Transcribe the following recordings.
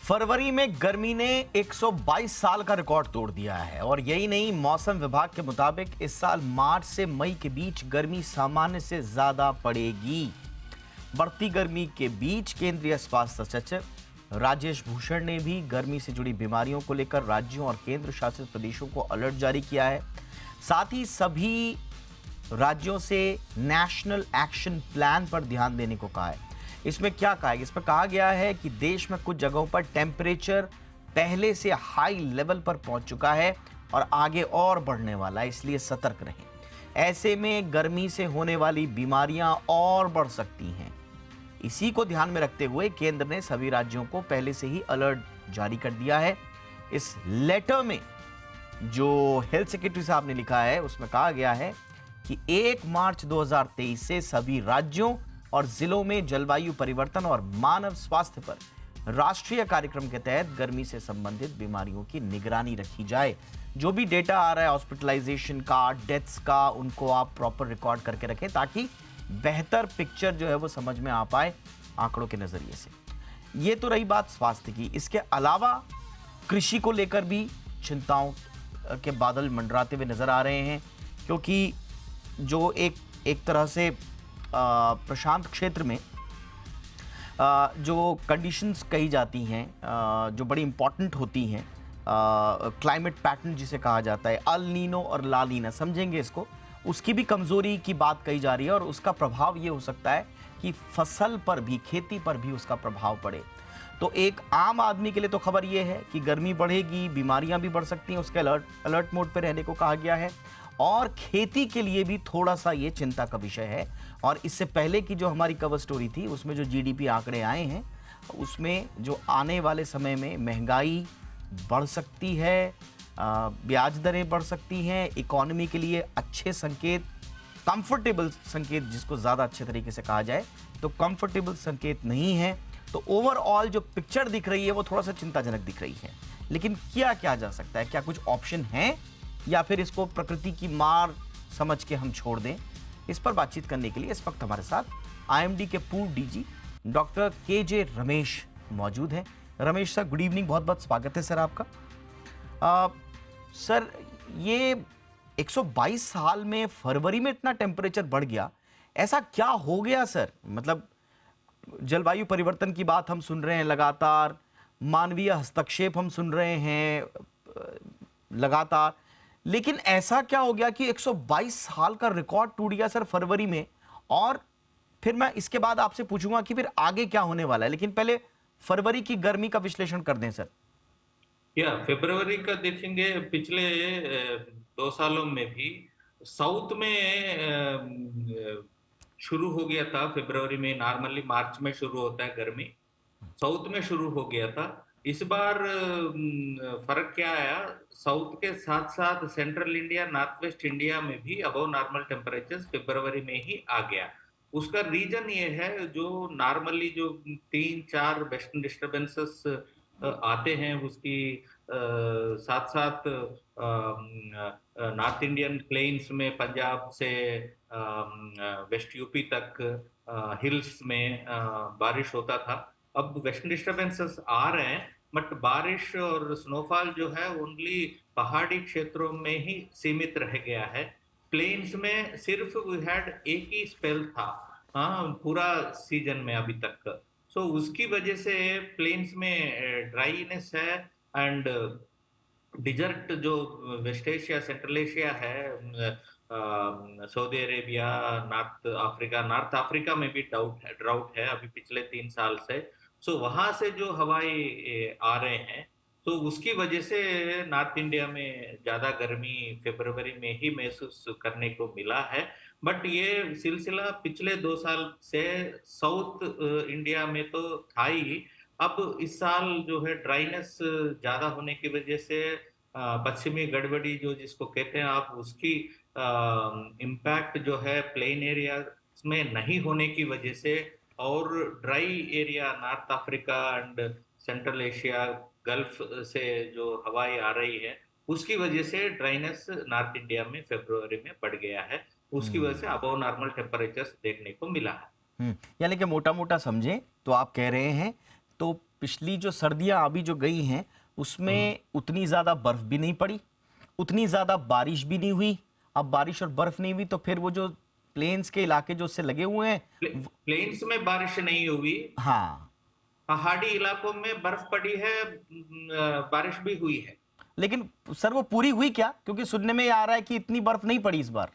फरवरी में गर्मी ने 122 साल का रिकॉर्ड तोड़ दिया है। और यही नहीं, मौसम विभाग के मुताबिक इस साल मार्च से मई के बीच गर्मी सामान्य से ज्यादा पड़ेगी। बढ़ती गर्मी के बीच केंद्रीय स्वास्थ्य सचिव राजेश भूषण ने भी गर्मी से जुड़ी बीमारियों को लेकर राज्यों और केंद्र शासित प्रदेशों को अलर्ट जारी किया है। साथ ही सभी राज्यों से नेशनल एक्शन प्लान पर ध्यान देने को कहा है। इसमें क्या कहा है? इसमें कहा गया है कि देश में कुछ जगहों पर टेम्परेचर पहले से हाई लेवल पर पहुंच चुका है और आगे और बढ़ने वाला है, इसलिए सतर्क रहें। ऐसे में गर्मी से होने वाली बीमारियां और बढ़ सकती हैं। इसी को ध्यान में रखते हुए केंद्र ने सभी राज्यों को पहले से ही अलर्ट जारी कर दिया है। इस लेटर में जो हेल्थ सेक्रेटरी साहब ने लिखा है उसमें कहा गया है कि 1 मार्च 2023 से सभी राज्यों और जिलों में जलवायु परिवर्तन और मानव स्वास्थ्य पर राष्ट्रीय कार्यक्रम के तहत गर्मी से संबंधित बीमारियों की निगरानी रखी जाए। जो भी डेटा आ रहा है हॉस्पिटलाइजेशन का, डेथ्स का, उनको आप प्रॉपर रिकॉर्ड करके रखें ताकि बेहतर पिक्चर जो है वो समझ में आ पाए आंकड़ों के नजरिए से। ये तो रही बात स्वास्थ्य की। इसके अलावा कृषि को लेकर भी चिंताओं के बादल मंडराते हुए नजर आ रहे हैं, क्योंकि जो एक तरह से प्रशांत क्षेत्र में जो कंडीशंस कही जाती हैं, जो बड़ी इंपॉर्टेंट होती हैं, क्लाइमेट पैटर्न जिसे कहा जाता है, अल नीनो और ला नीना, समझेंगे इसको, उसकी भी कमज़ोरी की बात कही जा रही है। और उसका प्रभाव ये हो सकता है कि फसल पर भी, खेती पर भी उसका प्रभाव पड़े। तो एक आम आदमी के लिए तो खबर ये है कि गर्मी बढ़ेगी, बीमारियां भी बढ़ सकती हैं, उसके अलर्ट मोड पर रहने को कहा गया है। और खेती के लिए भी थोड़ा सा ये चिंता का विषय है। और इससे पहले की जो हमारी कवर स्टोरी थी उसमें जो जीडीपी आंकड़े आए हैं उसमें जो आने वाले समय में महंगाई बढ़ सकती है, ब्याज दरें बढ़ सकती हैं, इकोनॉमी के लिए अच्छे संकेत, कंफर्टेबल संकेत जिसको ज़्यादा अच्छे तरीके से कहा जाए तो कंफर्टेबल संकेत नहीं है। तो ओवरऑल जो पिक्चर दिख रही है वो थोड़ा सा चिंताजनक दिख रही है। लेकिन किया जा सकता है? क्या कुछ ऑप्शन है या फिर इसको प्रकृति की मार समझ के हम छोड़ दें? इस पर बातचीत करने के लिए इस वक्त हमारे साथ आईएमडी के पूर्व डीजी डॉक्टर केजे रमेश मौजूद हैं। रमेश सर, गुड इवनिंग, बहुत बहुत स्वागत है सर आपका। सर, ये 122 साल में फरवरी में इतना टेम्परेचर बढ़ गया, ऐसा क्या हो गया सर? मतलब जलवायु परिवर्तन की बात हम सुन रहे हैं लगातार, मानवीय हस्तक्षेप हम सुन रहे हैं लगातार, लेकिन ऐसा क्या हो गया कि 122 साल का रिकॉर्ड टूट गया सर फरवरी में? और फिर मैं इसके बाद आपसे पूछूंगा कि फिर आगे क्या होने वाला है, लेकिन पहले फरवरी की गर्मी का विश्लेषण कर दें सर। फरवरी का देखेंगे, पिछले 2 सालों में भी साउथ में शुरू हो गया था। फरवरी में नॉर्मली मार्च में शुरू होता है गर्मी, साउथ में शुरू हो गया था। इस बार फर्क क्या आया, साउथ के साथ साथ central India, north west India में भी अबव नॉर्मल टेम्परेचर फरवरी में ही आ गया। उसका रीजन ये है, जो नॉर्मली जो 3-4 वेस्टर्न डिस्टर्बेंसेस आते हैं उसकी साथ साथ नॉर्थ इंडियन प्लेन्स में पंजाब से वेस्ट यूपी तक हिल्स में बारिश होता था। अब वेस्टर्न डिस्टर्बेंसेस आ रहे हैं, बट बारिश और स्नोफॉल जो है ओनली पहाड़ी क्षेत्रों में ही सीमित रह गया है। प्लेन्स में सिर्फ वी हैड एक ही स्पेल था पूरा सीजन में अभी तक। सो उसकी वजह से प्लेन्स में ड्राईनेस है। एंड डिजर्ट जो वेस्ट एशिया, सेंट्रल एशिया है, सऊदी अरेबिया, नॉर्थ अफ्रीका में भी ड्राउट है अभी पिछले 3 साल से। सो वहां से जो हवाएं आ रहे हैं, तो उसकी वजह से नॉर्थ इंडिया में ज्यादा गर्मी फरवरी में ही महसूस करने को मिला है। बट ये सिलसिला पिछले 2 साल से साउथ इंडिया में तो था ही। अब इस साल जो है ड्राइनेस ज्यादा होने की वजह से पश्चिमी गड़बड़ी जो जिसको कहते हैं आप, उसकी इम्पैक्ट जो है प्लेन एरिया में नहीं होने की वजह से, और dry area north Africa and central Asia, gulf से जो हवाएं आ रही है उसकी वजह से ड्राइनेस नॉर्थ इंडिया में फरवरी में बढ़ गया है। उसकी वजह से अबव नॉर्मल टेम्परेचर्स देखने को मिला है। यानी कि मोटा मोटा समझें तो आप कह रहे हैं तो पिछली जो सर्दियां अभी जो गई हैं उसमें उतनी ज्यादा बर्फ भी नहीं पड़ी, उतनी ज्यादा बारिश भी नहीं हुई। अब बारिश और बर्फ नहीं हुई तो फिर वो जो प्लेन्स के इलाके जो उससे लगे हुए हैं प्लेन्स में बारिश नहीं हुई, हाँ, पहाड़ी इलाकों में बर्फ पड़ी है, बारिश भी हुई है। लेकिन सर वो पूरी हुई क्या? क्योंकि सुनने में आ रहा है कि इतनी बर्फ नहीं पड़ी इस बार।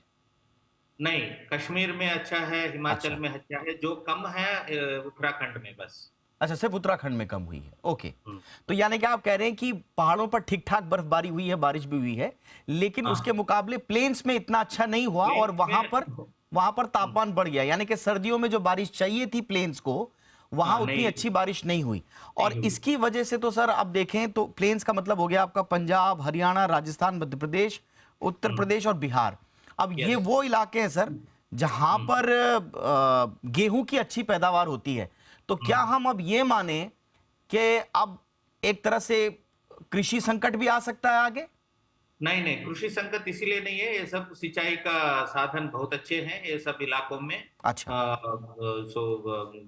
नहीं, कश्मीर में अच्छा है, हिमाचल अच्छा, में अच्छा है, जो कम है उत्तराखंड में बस। अच्छा, सिर्फ उत्तराखंड में कम हुई है, ओके। हम्म, तो यानी कि आप कह रहे हैं कि पहाड़ों पर ठीक ठाक बर्फबारी हुई है, बारिश भी हुई है, लेकिन उसके हाँ, मुकाबले प्लेन्स में इतना अच्छा नहीं हुआ और प्लेन्स में वहां पर तापमान बढ़ गया। यानी कि सर्दियों में जो बारिश चाहिए थी प्लेन्स को, वहां हाँ, उतनी नहीं अच्छी बारिश नहीं हुई। और नहीं हुई। इसकी वजह से तो सर अब देखें तो प्लेन्स का मतलब हो गया आपका पंजाब, हरियाणा, राजस्थान, मध्य प्रदेश, उत्तर प्रदेश और बिहार। अब ये यस। वो इलाके हैं सर जहां पर गेहूं की अच्छी पैदावार होती है। तो क्या हम अब ये माने कि अब एक तरह से कृषि संकट भी आ सकता है आगे? नहीं नहीं, कृषि संकट इसीलिए नहीं है, ये सब सिंचाई का साधन बहुत अच्छे हैं ये सब इलाकों में। अच्छा।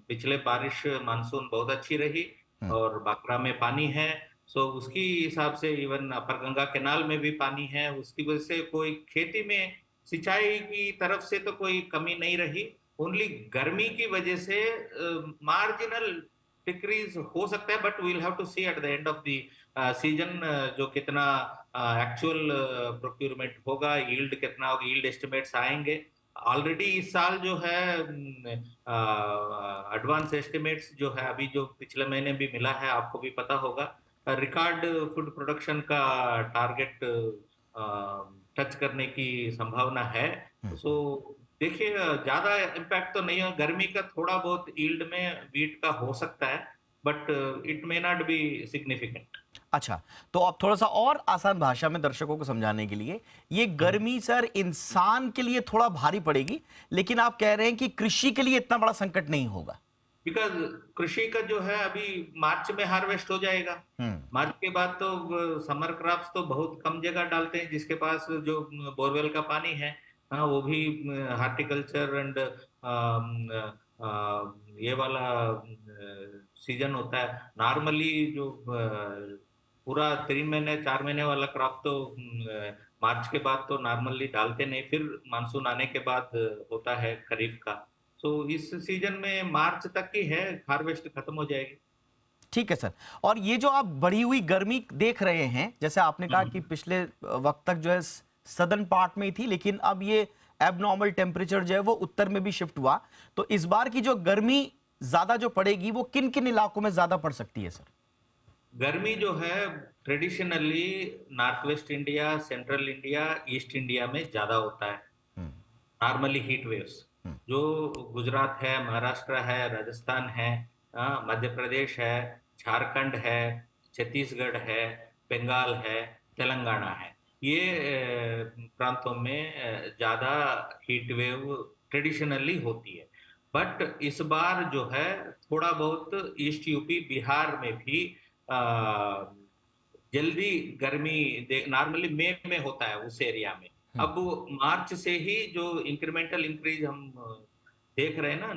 पिछले बारिश मानसून बहुत अच्छी रही हम्म। और बांक्रा में पानी है। सो उसकी हिसाब से इवन अपर गंगा कैनाल में भी पानी है, उसकी वजह से कोई खेती में सिंचाई की तरफ से तो कोई कमी नहीं रही। ओनली गर्मी की वजह से मार्जिनल डिक्रीज हो सकता है, but we'll have to see at the end of the season जो कितना एक्चुअल प्रोक्यूरमेंट होगा, यील्ड कितना होगा, यील्ड एस्टिमेट्स आएंगे। ऑलरेडी इस साल जो है एडवांस एस्टिमेट्स जो है अभी जो पिछले महीने भी मिला है, आपको भी पता होगा, रिकॉर्ड फूड प्रोडक्शन का टारगेट टच करने की संभावना है। हम्म। सो देखिए, ज्यादा इम्पैक्ट तो नहीं है, गर्मी का थोड़ा बहुत यील्ड में वीट का हो सकता है, but it may not be significant. अच्छा, तो अब थोड़ा सा और आसान भाषा में दर्शकों को समझाने के लिए, ये गर्मी सर इंसान के लिए थोड़ा भारी पड़ेगी, लेकिन आप कह रहे हैं कि कृषि के लिए इतना बड़ा संकट नहीं होगा। बिकॉज कृषि का जो है अभी मार्च में हार्वेस्ट हो जाएगा। हम्म। मार्च के बाद तो समर क्रॉप्स तो बहुत कम जगह डालते हैं, जिसके पास जो बोरवेल का पानी है, हाँ, वो भी हार्टिकल्चर एंड ये वाला सीजन होता है। नॉर्मली जो पूरा 3 महीने 4 महीने वाला क्रॉप तो मार्च के बाद तो नॉर्मली डालते नहीं, फिर मानसून आने के बाद होता है खरीफ का। तो इस सीजन में मार्च तक ही है, हार्वेस्ट खत्म हो जाएगी। ठीक है सर। और ये जो आप बढ़ी हुई गर्मी देख रहे हैं, जैसे आपने कहा कि हम्म। पिछले वक्त तक जो है सदर्न पार्ट में ही थी, लेकिन अब ये एबनॉर्मल टेम्परेचर जो है वो उत्तर में भी शिफ्ट हुआ। तो इस बार की जो गर्मी ज्यादा जो पड़ेगी वो किन किन इलाकों में ज्यादा पड़ सकती है सर? गर्मी जो है traditionally north west India, central India, east India में ज्यादा होता है, hmm. Normally heat waves. Hmm. जो गुजरात है, महाराष्ट्र है, राजस्थान है, मध्य प्रदेश है, झारखंड है, छत्तीसगढ़ है, बंगाल है, तेलंगाना है, ये प्रांतों में ज्यादा हीट वेव ट्रेडिशनली होती है। बट इस बार जो है थोड़ा बहुत ईस्ट यूपी बिहार में भी अ, जल्दी गर्मी नॉर्मली मई में होता है उस एरिया में। हम्म। अब मार्च से ही जो इंक्रीमेंटल इंक्रीज हम देख रहे हैं ना,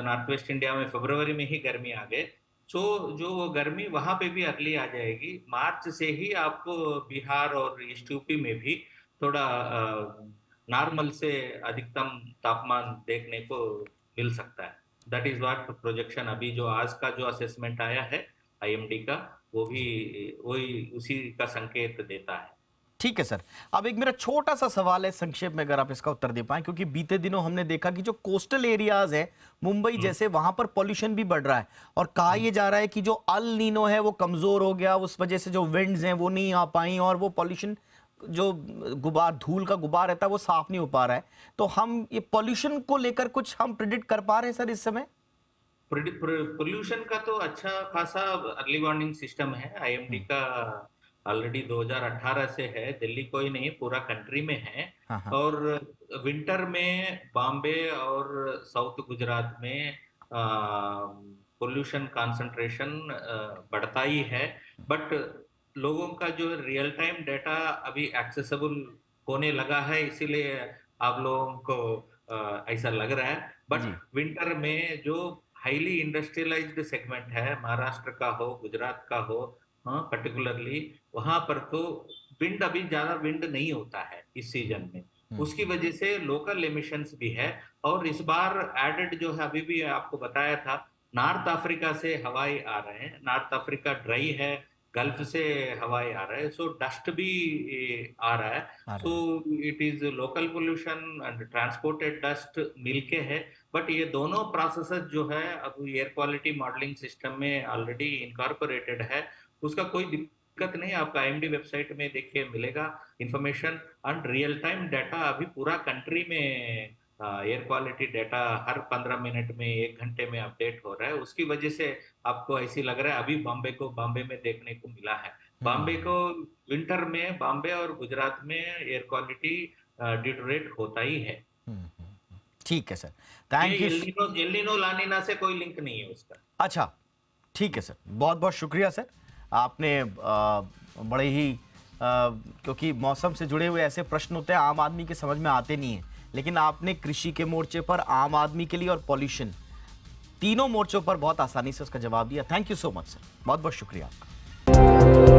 नॉर्थ वेस्ट इंडिया में फरवरी में ही गर्मी आ गए। सो जो वो गर्मी वहां पे भी अर्ली आ जाएगी, मार्च से ही आपको बिहार और ईस्ट यूपी में भी थोड़ा नॉर्मल से अधिकतम तापमान देखने को मिल सकता है। दैट इज व्हाट प्रोजेक्शन अभी जो आज का जो असेसमेंट आया है आईएमडी का, वो भी वही उसी का संकेत देता है। ठीक है सर। अब एक मेरा छोटा सा सवाल है, संक्षेप में अगर आप इसका उत्तर दे पाएं, क्योंकि बीते दिनों हमने देखा कि जो कोस्टल एरियाज है, मुंबई हम्म, जैसे, वहां पर पॉल्यूशन भी बढ़ रहा है और कहा हम्म, यह जा रहा है कि जो अल नीनो है वो कमजोर हो गया, उस वजह से जो विंड्स हैं वो नहीं आ पाई और वो पॉल्यूशन जो गुबार, धूल का गुबार रहता है वो साफ नहीं हो पा रहा है। तो हम ये पॉल्यूशन को लेकर कुछ हम प्रिडिक्ट कर पा रहे हैं सर इस समय? पोल्यूशन का तो अच्छा खासा अर्ली वार्निंग सिस्टम है आईएमडी हम्म। का। ऑलरेडी 2018 से है, दिल्ली को ही नहीं पूरा कंट्री में है। हाँ हाँ। और विंटर में बॉम्बे और साउथ गुजरात में पोल्यूशन कंसंट्रेशन बढ़ता ही है। बट लोगों का जो रियल टाइम डाटा अभी एक्सेसिबल होने लगा है, इसीलिए आप लोगों को ऐसा लग रहा है। But ji. विंटर में जो हाईली इंडस्ट्रियलाइज्ड सेगमेंट है, महाराष्ट्र का हो, गुजरात का हो, हाँ, पर्टिकुलरली वहां पर तो विंड, अभी ज्यादा विंड नहीं होता है इस सीजन में। उसकी वजह से लोकल एमिशंस भी है। और इस बार एडेड जो है, अभी भी आपको बताया था, नॉर्थ अफ्रीका से हवाई आ रहे हैं, नॉर्थ अफ्रीका ड्राई है, गल्फ से हवाई आ रहा है, सो डस्ट भी आ रहा है। आ सो रहा है। It is local pollution and transported dust मिलके है। बट ये दोनों प्रोसेसेस जो है अब एयर क्वालिटी मॉडलिंग सिस्टम में ऑलरेडी इनकॉर्पोरेटेड है। उसका कोई दिक्कत नहीं, आपका आईएमडी वेबसाइट में देखिए मिलेगा information. And real time data अभी पूरा कंट्री में एयर क्वालिटी डाटा हर 15 मिनट में, 1 घंटे में अपडेट हो रहा है। उसकी वजह से आपको ऐसी लग रहा है अभी बॉम्बे में देखने को मिला है। बॉम्बे को विंटर में बॉम्बे और गुजरात में एयर क्वालिटी डिटोरेट होता ही है। ठीक है सर, ये थैंक यू। एल नीनो लानिना से कोई लिंक नहीं है उसका। अच्छा, ठीक है सर, बहुत बहुत शुक्रिया सर। आपने बड़े ही क्योंकि मौसम से जुड़े हुए ऐसे प्रश्न होते हैं आम आदमी के समझ में आते नहीं हैं, लेकिन आपने कृषि के मोर्चे पर, आम आदमी के लिए और पॉल्यूशन, तीनों मोर्चों पर बहुत आसानी से उसका जवाब दिया। Thank you so much sir, बहुत बहुत शुक्रिया आपका।